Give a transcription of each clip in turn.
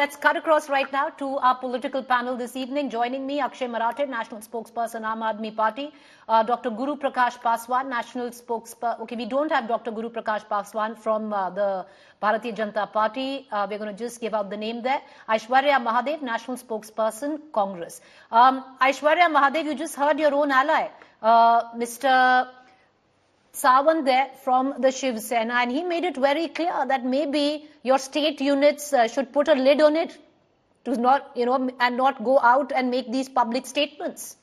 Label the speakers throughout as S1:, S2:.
S1: Let's cut across right now to our political panel this evening. Joining me, Akshay Marathe, National Spokesperson, Aam Aadmi Party. Dr. Guru Prakash Paswan, National Spokesperson. Okay, we don't have Dr. Guru Prakash Paswan from the Bharatiya Janata Party. We're going to just give out the name there. Aishwarya Mahadev, National Spokesperson, Congress. Aishwarya Mahadev, you just heard your own ally, Mr. Sawant there from the Shiv Sena, and he made it very clear that maybe your state units should put a lid on it to not, and not go out and make these public statements.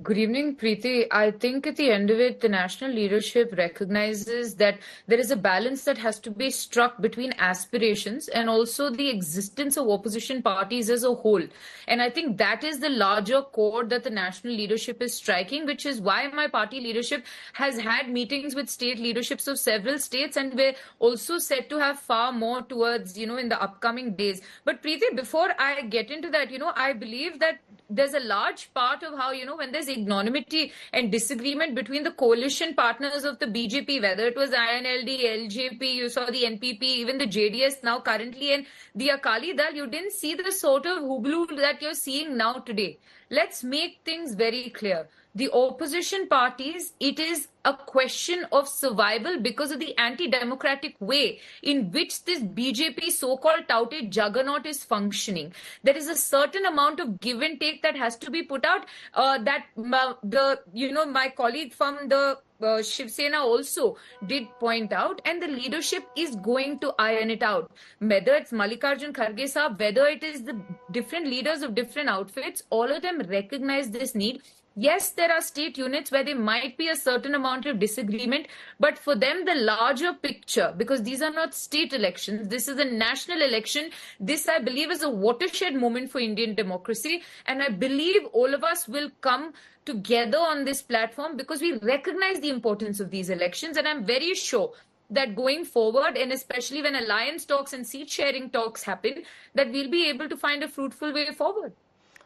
S2: Good evening, Preeti. I think at the end of it, the national leadership recognizes that there is a balance that has to be struck between aspirations and also the existence of opposition parties as a whole. And I think that is the larger chord that the national leadership is striking, which is why my party leadership has had meetings with state leaderships of several states, and we're also set to have far more towards, in the upcoming days. But Preeti, before I get into that, I believe that there's a large part of how, when there's ignominy and disagreement between the coalition partners of the BJP, whether it was INLD, LJP, you saw the NPP, even the JDS now currently, and the Akali Dal, you didn't see the sort of hublu that you're seeing now today. Let's make things very clear. The opposition parties, it is a question of survival because of the anti-democratic way in which this BJP so-called touted juggernaut is functioning. There is a certain amount of give and take that has to be put out. My colleague from the Shiv Sena also did point out, and the leadership is going to iron it out. Whether it's Mallikarjun Kharge Saab, whether it is the different leaders of different outfits, all of them recognize this need. Yes, there are state units where there might be a certain amount of disagreement, but for them, the larger picture, because these are not state elections, this is a national election. This, I believe, is a watershed moment for Indian democracy. And I believe all of us will come together on this platform because we recognize the importance of these elections. And I'm very sure that going forward, and especially when alliance talks and seat sharing talks happen, that we'll be able to find a fruitful way forward.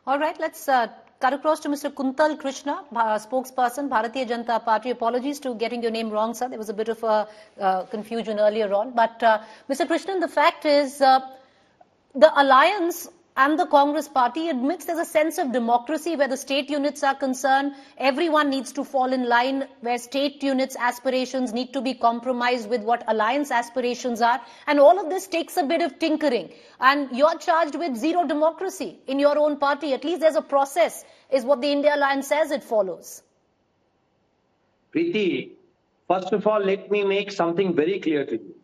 S1: All right, let's cut across to Mr. Kuntal Krishna, spokesperson, Bharatiya Janata Party. Apologies to getting your name wrong, sir. There was a bit of a confusion earlier on. But Mr. Krishnan, the fact is the alliance and the Congress party admits there's a sense of democracy where the state units are concerned. Everyone needs to fall in line where state units' aspirations need to be compromised with what alliance aspirations are. And all of this takes a bit of tinkering. And you're charged with zero democracy in your own party. At least there's a process, is what the India Alliance says it follows.
S3: Preeti, first of all, let me make something very clear to you.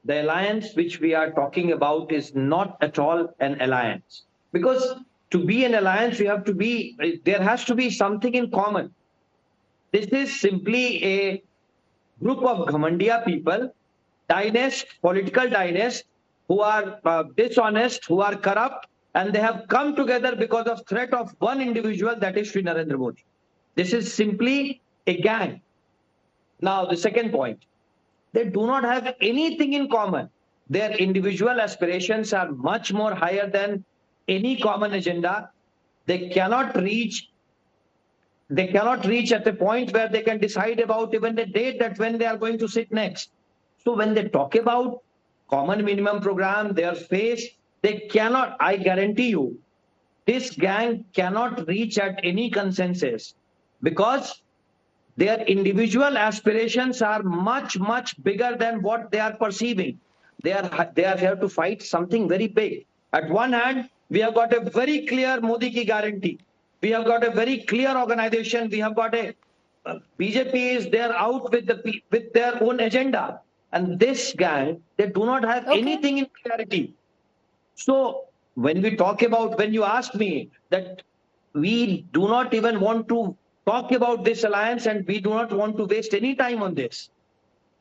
S3: The alliance which we are talking about is not at all an alliance. Because to be an alliance, there has to be something in common. This is simply a group of Ghamandiya people, political dynasts, who are dishonest, who are corrupt, and they have come together because of threat of one individual, that is Sri Narendra Modi. This is simply a gang. Now, the second point. They do not have anything in common. Their individual aspirations are much more higher than any common agenda. They cannot reach at a point where they can decide about even the date that when they are going to sit next. So when they talk about common minimum program, their face, they cannot, I guarantee you, this gang cannot reach at any consensus because their individual aspirations are much, much bigger than what they are perceiving. They are here to fight something very big. At one hand, we have got a very clear Modi ki guarantee. We have got a very clear organization. We have got a BJP is there out with their own agenda. And this gang, they do not have anything in clarity. So when you ask me that we do not even want to talk about this alliance and we do not want to waste any time on this.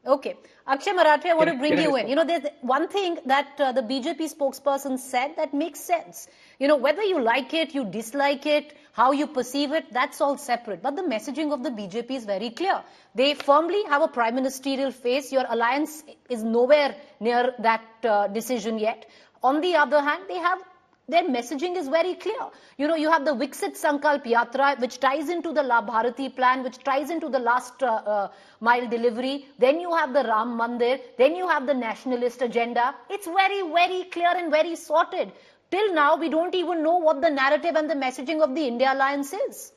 S1: Okay. Akshay Marathe, I want to bring you in. There's one thing that the BJP spokesperson said that makes sense. Whether you like it, you dislike it, how you perceive it, that's all separate. But the messaging of the BJP is very clear. They firmly have a prime ministerial face. Your alliance is nowhere near that decision yet. On the other hand, they have their messaging is very clear. You know, you have the Viksit Sankalp Yatra, which ties into the La Bharati plan, which ties into the last mile delivery. Then you have the Ram Mandir. Then you have the nationalist agenda. It's very, very clear and very sorted. Till now, we don't even know what the narrative and the messaging of the India Alliance is.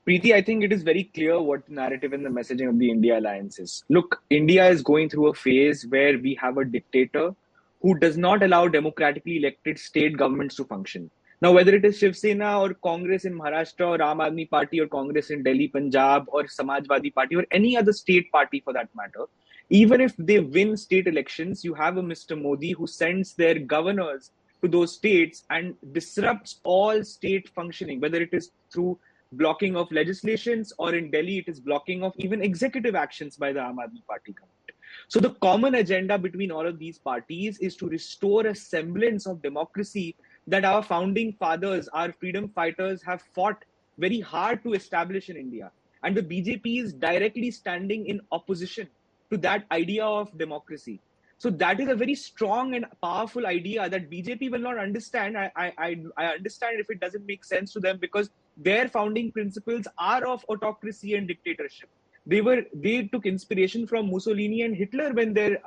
S4: Preeti, I think it is very clear what the narrative and the messaging of the India Alliance is. Look, India is going through a phase where we have a dictator who does not allow democratically elected state governments to function. Now, whether it is Shiv Sena or Congress in Maharashtra or Aam Aadmi Party or Congress in Delhi, Punjab or Samajwadi Party or any other state party for that matter, even if they win state elections, you have a Mr. Modi who sends their governors to those states and disrupts all state functioning, whether it is through blocking of legislations or in Delhi, it is blocking of even executive actions by the Aam Aadmi Party government. So the common agenda between all of these parties is to restore a semblance of democracy that our founding fathers, our freedom fighters have fought very hard to establish in India. And the BJP is directly standing in opposition to that idea of democracy. So that is a very strong and powerful idea that BJP will not understand. I understand if it doesn't make sense to them because their founding principles are of autocracy and dictatorship. They took inspiration from Mussolini and Hitler when their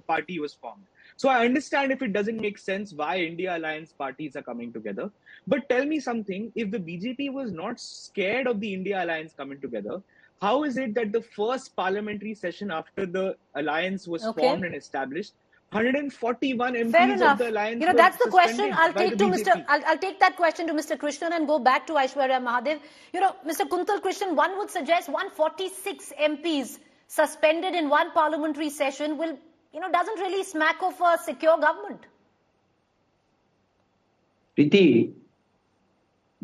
S4: party was formed. So I understand if it doesn't make sense why India Alliance parties are coming together. But tell me something, if the BJP was not scared of the India Alliance coming together, how is it that the first parliamentary session after the alliance was formed and established, 141 MPs of the alliance?
S1: You know, that's the question. I'll take that question to Mr. Krishnan and go back to Aishwarya Mahadev. You know, Mr. Kuntal Krishnan, one would suggest 146 MPs suspended in one parliamentary session will, you know, doesn't really smack of a secure government.
S3: Preeti,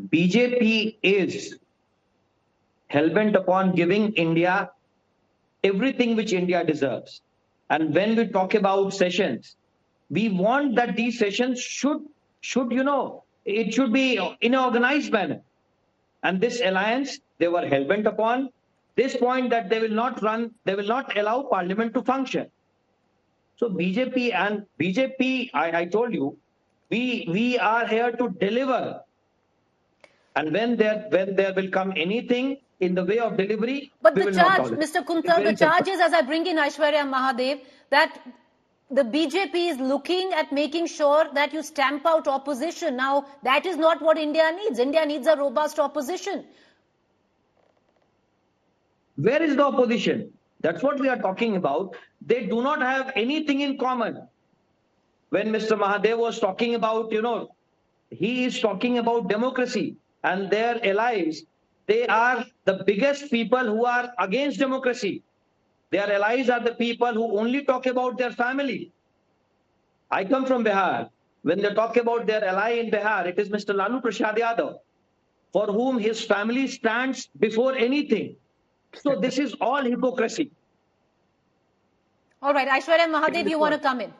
S3: BJP is hell-bent upon giving India everything which India deserves. And when we talk about sessions, we want that these sessions should, you know, it should be in an organized manner. And this alliance, they were hell-bent upon this point that they will not allow parliament to function. So BJP, I told you, we are here to deliver. And when there will come anything in the way of delivery,
S1: but the charge, Mr. Kuntal, the charge is, as I bring in Aishwarya Mahadev, that the BJP is looking at making sure that you stamp out opposition. Now, that is not what India needs. India needs a robust opposition.
S3: Where is the opposition? That's what we are talking about. They do not have anything in common. When Mr. Mahadev was talking about, you know, he is talking about democracy and their allies. They are the biggest people who are against democracy. Their allies are the people who only talk about their family. I come from Bihar. When they talk about their ally in Bihar, it is Mr. Lalu Prasad Yadav, for whom his family stands before anything. So this is all hypocrisy.
S1: All right, Aishwarya Mahadev, you want to come in?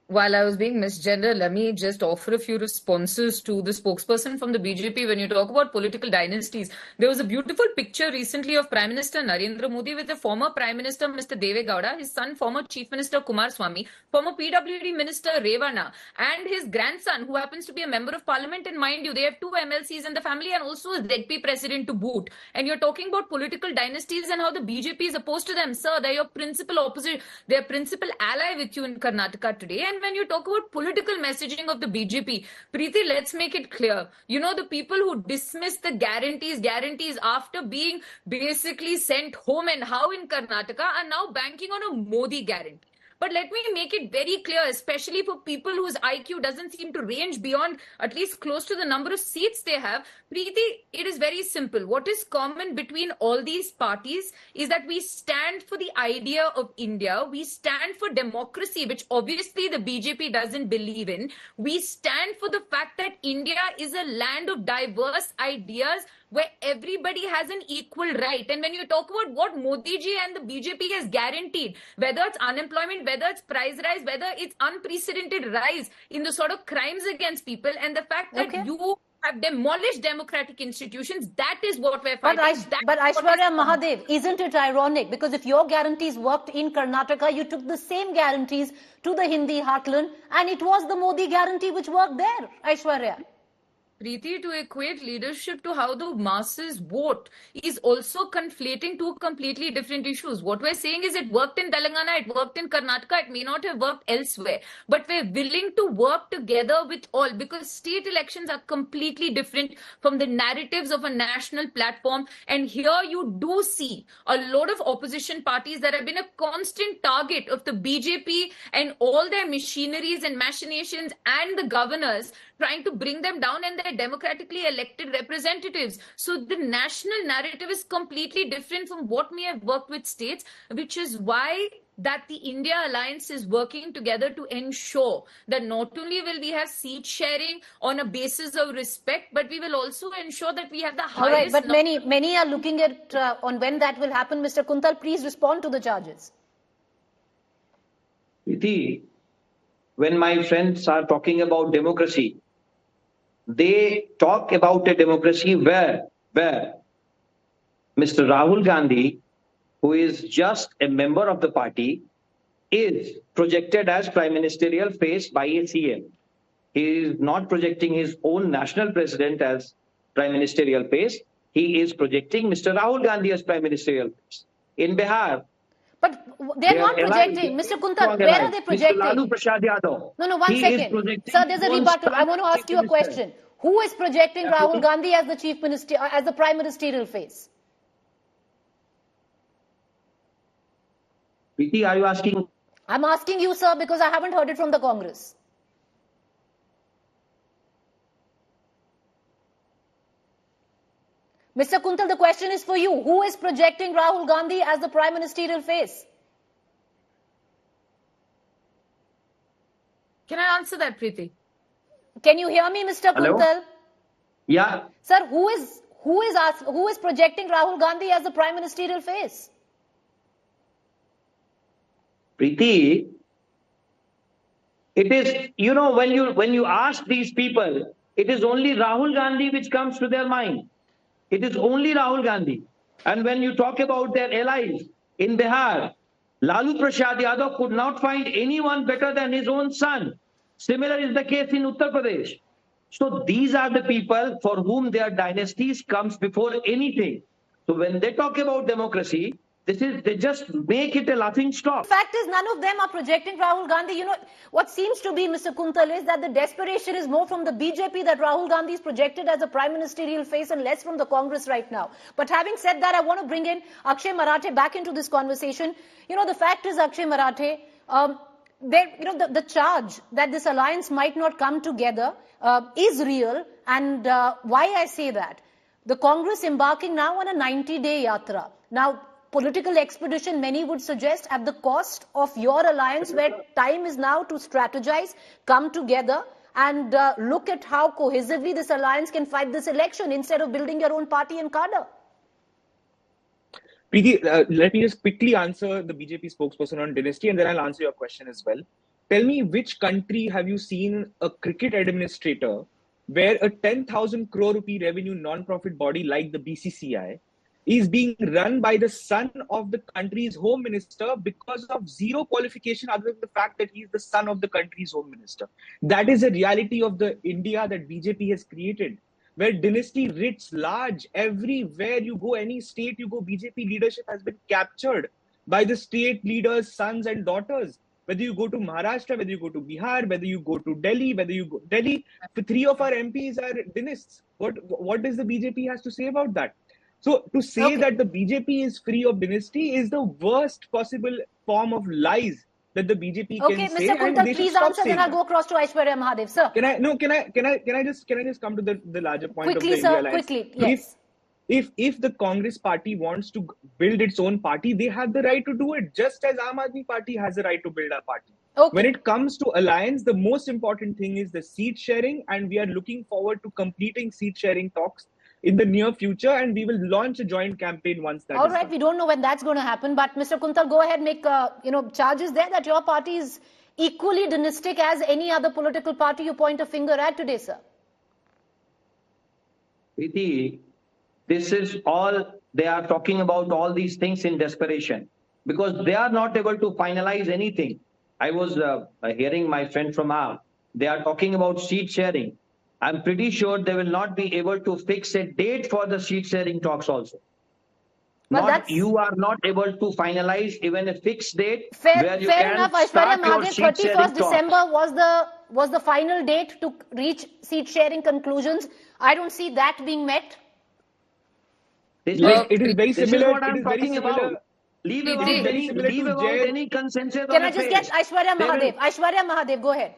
S2: While I was being misgendered, let me just offer a few responses to the spokesperson from the BJP. When you talk about political dynasties, there was a beautiful picture recently of Prime Minister Narendra Modi with the former Prime Minister Mr. Deve Gowda, his son former Chief Minister Kumar Swamy, former PWD Minister Revana, and his grandson who happens to be a member of parliament. And mind you, they have 2 MLCs in the family and also a ZP president to boot. And you're talking about political dynasties and how the BJP is opposed to them. Sir, they're your principal opposite, they're principal ally with you in Karnataka today. And when you talk about political messaging of the BJP, Preeti, let's make it clear. You know, the people who dismiss the guarantees after being basically sent home and how in Karnataka are now banking on a Modi guarantee. But let me make it very clear, especially for people whose IQ doesn't seem to range beyond at least close to the number of seats they have. Preeti, it is very simple. What is common between all these parties is that we stand for the idea of India. We stand for democracy, which obviously the BJP doesn't believe in. We stand for the fact that India is a land of diverse ideas where everybody has an equal right. And when you talk about what Modi ji and the BJP has guaranteed, whether it's unemployment, whether it's price rise, whether it's unprecedented rise in the sort of crimes against people, and the fact that you have demolished democratic institutions. That is what we're fighting.
S1: But Aishwarya Mahadev, isn't it ironic? Because if your guarantees worked in Karnataka, you took the same guarantees to the Hindi heartland, and it was the Modi guarantee which worked there, Aishwarya.
S2: Preeti, to equate leadership to how the masses vote is also conflating two completely different issues. What we're saying is it worked in Telangana, it worked in Karnataka, it may not have worked elsewhere. But we're willing to work together with all, because state elections are completely different from the narratives of a national platform. And here you do see a lot of opposition parties that have been a constant target of the BJP and all their machineries and machinations and the governors trying to bring them down and their democratically elected representatives. So the national narrative is completely different from what may have worked with states, which is why that the India Alliance is working together to ensure that not only will we have seat sharing on a basis of respect, but we will also ensure that we have the highest...
S1: All right, but many are looking at on when that will happen. Mr. Kuntal, please respond to the charges.
S3: Preeti, when my friends are talking about democracy, they talk about a democracy where Mr. Rahul Gandhi, who is just a member of the party, is projected as prime ministerial face by a CM. He is not projecting his own national president as prime ministerial face. He is projecting Mr. Rahul Gandhi as prime ministerial face. In Bihar,
S1: but they're not projecting. Mr. Kuntal, where are they projecting?
S3: Mr. Lalu Prasad Yadav.
S1: No, 1 second. Sir, there's a rebuttal. I want to ask you a question. Who is projecting Rahul Gandhi as the chief minister, as the prime ministerial face?
S3: Preeti, are you asking?
S1: I'm asking you, sir, because I haven't heard it from the Congress. Mr. Kuntal, the question is for you. Who is projecting Rahul Gandhi as the prime ministerial face?
S2: Can I answer that, Preeti?
S1: Can you hear me, Mr.
S3: Hello?
S1: Kuntal?
S3: Yeah.
S1: Sir, who is projecting Rahul Gandhi as the prime ministerial face?
S3: Preeti, it is, when you ask these people, it is only Rahul Gandhi which comes to their mind. It is only Rahul Gandhi. And when you talk about their allies in Bihar, Lalu Prasad Yadav could not find anyone better than his own son. Similar is the case in Uttar Pradesh. So these are the people for whom their dynasties comes before anything. So when they talk about democracy, they just make it a laughing stock.
S1: The fact is, none of them are projecting Rahul Gandhi. What seems to be, Mr. Kuntal, is that the desperation is more from the BJP that Rahul Gandhi is projected as a prime ministerial face and less from the Congress right now. But having said that, I want to bring in Akshay Marathe back into this conversation. The fact is, Akshay Marathe, the charge that this alliance might not come together is real. And why I say that? The Congress embarking now on a 90-day yatra. Now, political expedition, many would suggest, at the cost of your alliance, where time is now to strategize, come together, and look at how cohesively this alliance can fight this election instead of building your own party and cadre.
S4: Preeti, let me just quickly answer the BJP spokesperson on Dynasty, and then I'll answer your question as well. Tell me, which country have you seen a cricket administrator where a 10,000 crore rupee revenue non-profit body like the BCCI is being run by the son of the country's home minister because of zero qualification other than the fact that he is the son of the country's home minister? That is a reality of the India that BJP has created, where dynasty writs large. Everywhere you go, any state you go, BJP leadership has been captured by the state leaders' sons and daughters. Whether you go to Maharashtra, whether you go to Bihar, whether you go to Delhi, Delhi, 3 of our MPs are dynasts. What does the BJP has to say about that? So to say that the BJP is free of dynasty is the worst possible form of lies that the BJP can say.
S1: Mr. Kuntal, please answer, then I'll go across to Aishwarya Mahadev. Sir.
S4: Can I just come to the larger point
S1: quickly,
S4: of the India Alliance?
S1: Quickly, yes.
S4: If the Congress party wants to build its own party, they have the right to do it, just as Aam Aadmi Party has the right to build a party. When it comes to alliance, the most important thing is the seat sharing, and we are looking forward to completing seat sharing talks in the near future, and we will launch a joint campaign once that is done.
S1: We don't know when that's going to happen, but Mr. Kuntal, go ahead, make charges there that your party is equally dynastic as any other political party you point a finger at today, sir.
S3: Preeti, this is all, they are talking about all these things in desperation because they are not able to finalize anything. I was hearing my friend from AAP, they are talking about seat sharing. I'm pretty sure they will not be able to fix a date for the seat sharing talks also.
S1: Well,
S3: you are not able to finalize even a fixed date where you
S1: fair
S3: can
S1: enough. Aishwarya
S3: start your
S1: Mahadev,
S3: seat sharing
S1: 31st
S3: talks.
S1: December was the final date to reach seat sharing conclusions. I don't see that being met.
S3: It
S4: is very
S3: this
S4: similar.
S3: is what
S4: It
S3: I'm
S4: is very
S3: talking
S4: similar.
S3: about. Leave
S2: It
S3: about
S2: is
S4: very similar to
S3: any consensus
S1: Can
S3: on
S1: I
S3: a
S1: just get
S3: face.
S1: Aishwarya
S3: They will-
S1: Mahadev? Aishwarya Mahadev, go ahead.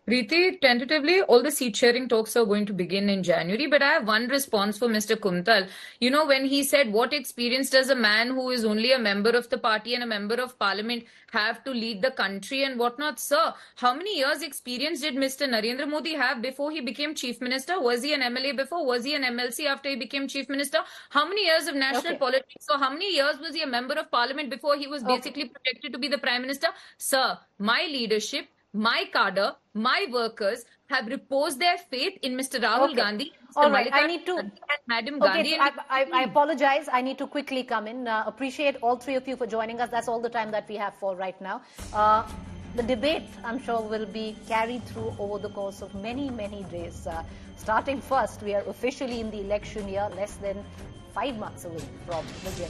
S2: Preeti, tentatively, all the seat sharing talks are going to begin in January. But I have one response for Mr. Kuntal. You know, when he said, what experience does a man who is only a member of the party and a member of parliament have to lead the country and whatnot? Sir, how many years' experience did Mr. Narendra Modi have before he became chief minister? Was he an MLA before? Was he an MLC after he became chief minister? How many years of national politics? So how many years was he a member of parliament before he was basically projected to be the prime minister? Sir, my leadership, my cadre, my workers have reposed their faith in Mr. Rahul Gandhi, Mr.
S1: All right, I
S2: Mallikarjun
S1: need to.
S2: and Madam
S1: Okay,
S2: Gandhi.
S1: so I apologize. I need to quickly come in. Appreciate all three of you for joining us. That's all the time that we have for right now. The debate, I'm sure, will be carried through over the course of many, many days. Starting first, we are officially in the election year, less than 5 months away from the general.